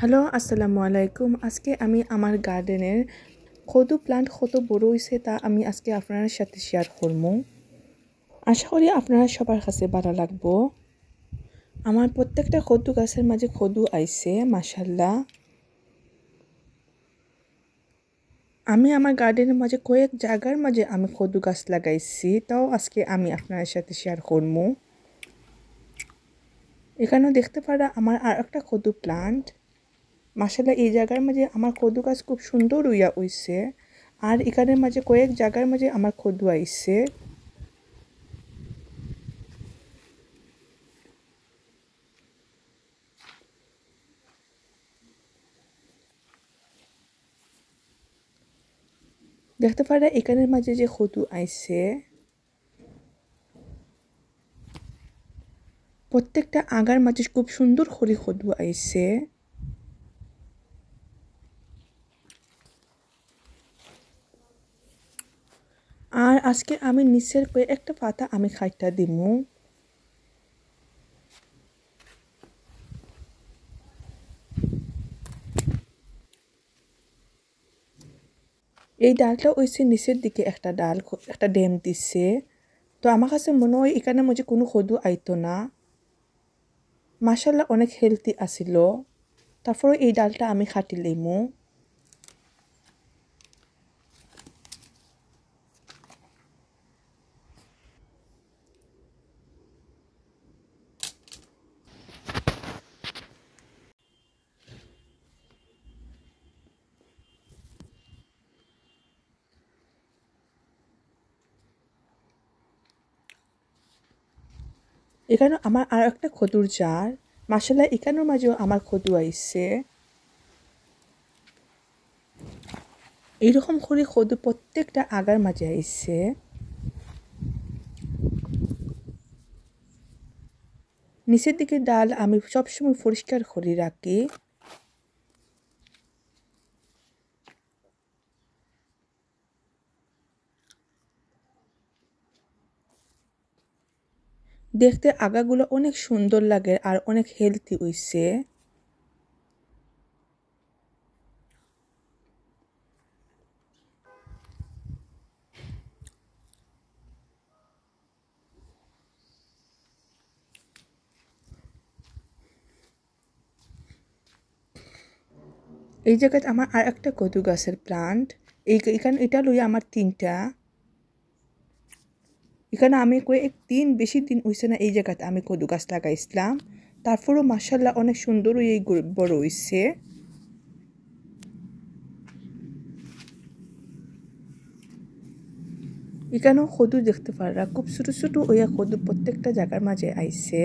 Hello, আসসালামু আলাইকুম। আজকে আমি আমার গার্ডেনের কদু প্লান্ট কত বড় হইছে তা আমি আজকে আপনার সাথে শেয়ার করবো। আশা করি আপনারা সবার কাছে ভালো লাগবো। আমার প্রত্যেকটা কদু গাছের মাঝে কদু আইছে, মাশাআল্লাহ। আমি আমার গার্ডেনের মাঝে কয়েক জায়গার মাঝে আমি কদু গাছ লাগাইছি, তাও আজকে আমি আপনার সাথে শেয়ার করবো। এখানেও দেখতে পারা আমার আর একটা কদু প্লান্ট। মাশাআল্লাহ, এই জায়গার মাঝে আমার কদু গাছ খুব সুন্দর হইছে। আর এখানের মাঝে কয়েক জায়গার মাঝে আমার কদু আইছে। দেখতে পারা এখানের মাঝে যে কদু আইছে, প্রত্যেকটা আগার মাঝে খুব সুন্দর করে কদু আইছে। আর আজকে আমি নিচের কয়েকটা পাতা আমি খাইটা দিমু। এই ডালটা হইছে নিচের দিকে একটা ডাল, একটা ড্যাম দিছে। তো আমার কাছে মনে হয় এখানের মাঝে কোনো কদু আইতো না। মাশাআল্লাহ, অনেক হেলদি আছিল। তারপরে এই ডালটা আমি খাটি লইমু। এখানে আমার আর একটা কদুর জার। মাশাআল্লাহ, এখানের মাঝেও আমার কদু আইছে। এইরকম করে কদু প্রত্যেকটা আগার মাঝে আইছে। নিচের দিকে ডাল আমি সবসময় পরিষ্কার করে রাখি। দেখতে আগাগুলো অনেক সুন্দর লাগে আর অনেক হেলদি হইছে। এই জায়গায় আমার আর একটা কদু গাছের প্লান্ট। এখানে এটা লইয়া আমার তিনটা। এখানে আমি কয়েকদিন বেশি দিন হইছে না এই জায়গাতে আমি কদু গাছ লাগাইছিলাম। তারপরও মাশাআল্লাহ অনেক সুন্দর এই বড় হইছে। এখানেও কদু দেখতে পারা খুব ছোট ছোট ওইয়া কদু প্রত্যেকটা জায়গার মাঝে আইছে।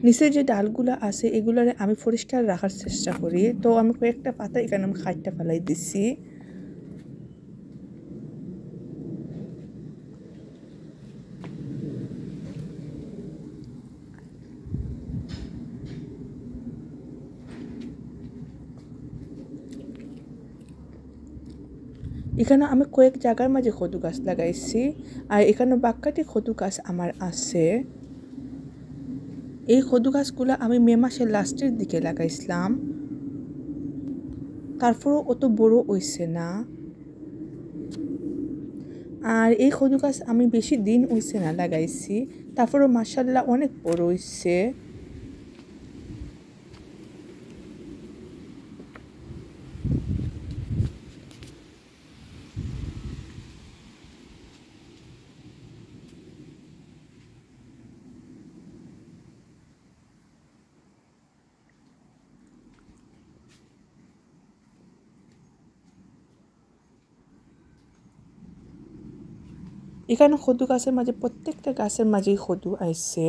নিচে যে ডালগুলা আছে এগুলারে আমি পরিষ্কার রাখার চেষ্টা করি। তো আমি কয়েকটা পাতা এখানে আমি খাইটা ফেলাই দিছি। এখানে আমি কয়েক জায়গার মাঝে কদু গাছ লাগাইছি। আর এখানে বাক্কাটি কদু গাছ আমার আছে। এই কদু গাছগুলো আমি মে মাসের লাস্টের দিকে লাগাইছিলাম। তারপরও অত বড় হইছে না। আর এই কদু গাছ আমি বেশি দিন হইছে না লাগাইছি, তারপরও মাশাআল্লাহ অনেক বড় হইছে। এখানে কদু গাছের মাঝে প্রত্যেকটা গাছের মাঝেই কদু আইছে।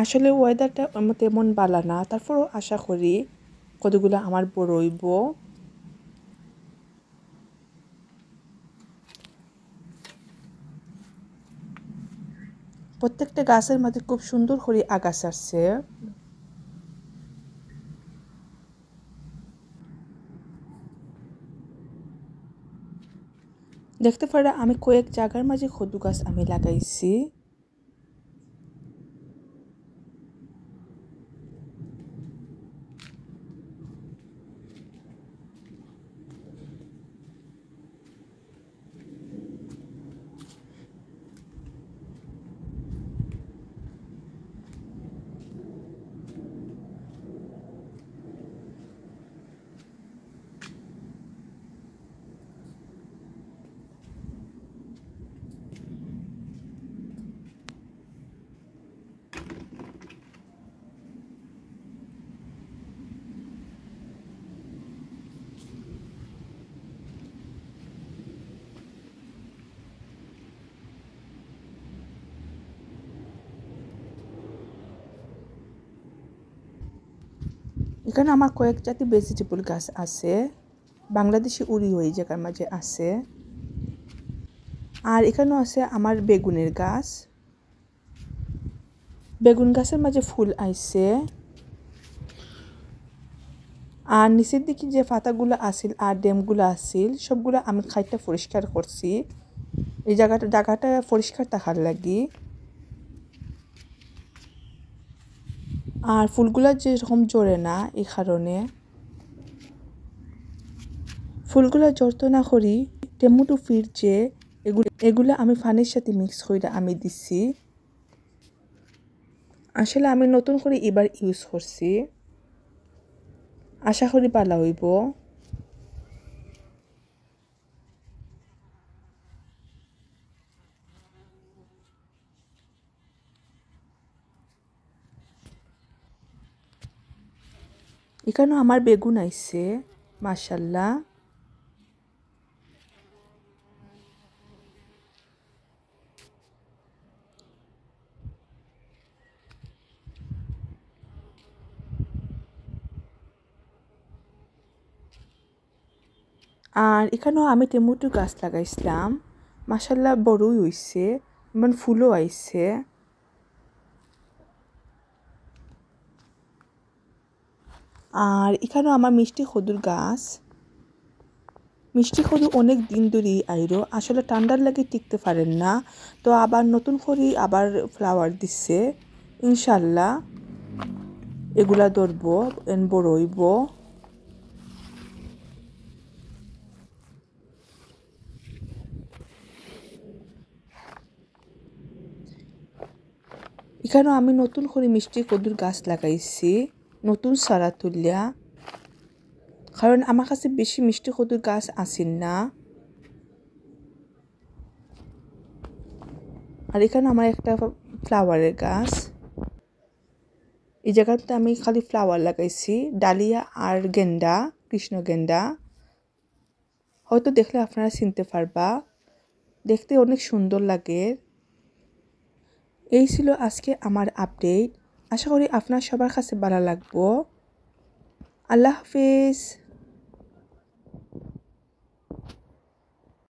আসলে ওয়েদারটা তেমন ভালো না, তারপরও আশা করি কতগুলো আমার বড় হইব। প্রত্যেকটা গাছের মধ্যে খুব সুন্দর করে আগাছ আসছে। দেখতে পারা আমি কয়েক জায়গার মাঝে কদু গাছ আমি লাগাইছি। এখানে আমার কয়েক জাতি ভেজিটেবল গাছ আছে, বাংলাদেশি উড়িও এই জায়গার মাঝে আছে। আর এখানেও আছে আমার বেগুনের গাছ। বেগুন গাছের মাঝে ফুল আইছে। আর নিচের দিকে যে পাতাগুলো আছিল আর ড্যামগুলো আছিল সবগুলো আমি খাইতে পরিষ্কার করছি, এই জায়গাটা পরিষ্কার থাকার লাগি। আর ফুলগুলা যেরকম জড়ে না, এই কারণে ফুলগুলা জড়তো না করি টেমুটু ফির যে এগুলো আমি পানির সাথে মিক্স করে আমি দিছি। আসলে আমি নতুন করে এবার ইউজ করছি, আশা করি ভালো হইব। এখানেও আমার বেগুন আইছে, মাশাআল্লাহ। আর এখানেও আমি টমেটো গাছ লাগাইছিলাম, মাশাআল্লাহ বড়ই হইছে, মানে ফুলও আইছে। আর এখানেও আমার মিষ্টি কদুর গাছ। মিষ্টি কদু অনেক দিন ধরেই আইরো, আসলে ঠান্ডার লাগে টিকতে পারেন না, তো আবার নতুন করে আবার ফ্লাওয়ার দিচ্ছে। ইনশাল্লাহ এগুলা ধরবো, বড় হইব। এখানেও আমি নতুন করে মিষ্টি কদুর গাছ লাগাইছি, নতুন চারা তুলিয়া, কারণ আমার কাছে বেশি মিষ্টি কদুর গাছ আসেন না। আর এখানে আমার একটা ফ্লাওয়ারের গাছ, এই জায়গাতে আমি খালি ফ্লাওয়ার লাগাইছি, ডালিয়া আর গেন্দা, কৃষ্ণ গেন্দা। হয়তো দেখলে আপনারা চিনতে পারবা, দেখতে অনেক সুন্দর লাগে। এই ছিল আজকে আমার আপডেট, আশা করি আপনার সবার কাছে ভালো লাগবো। আল্লাহ হাফেজ।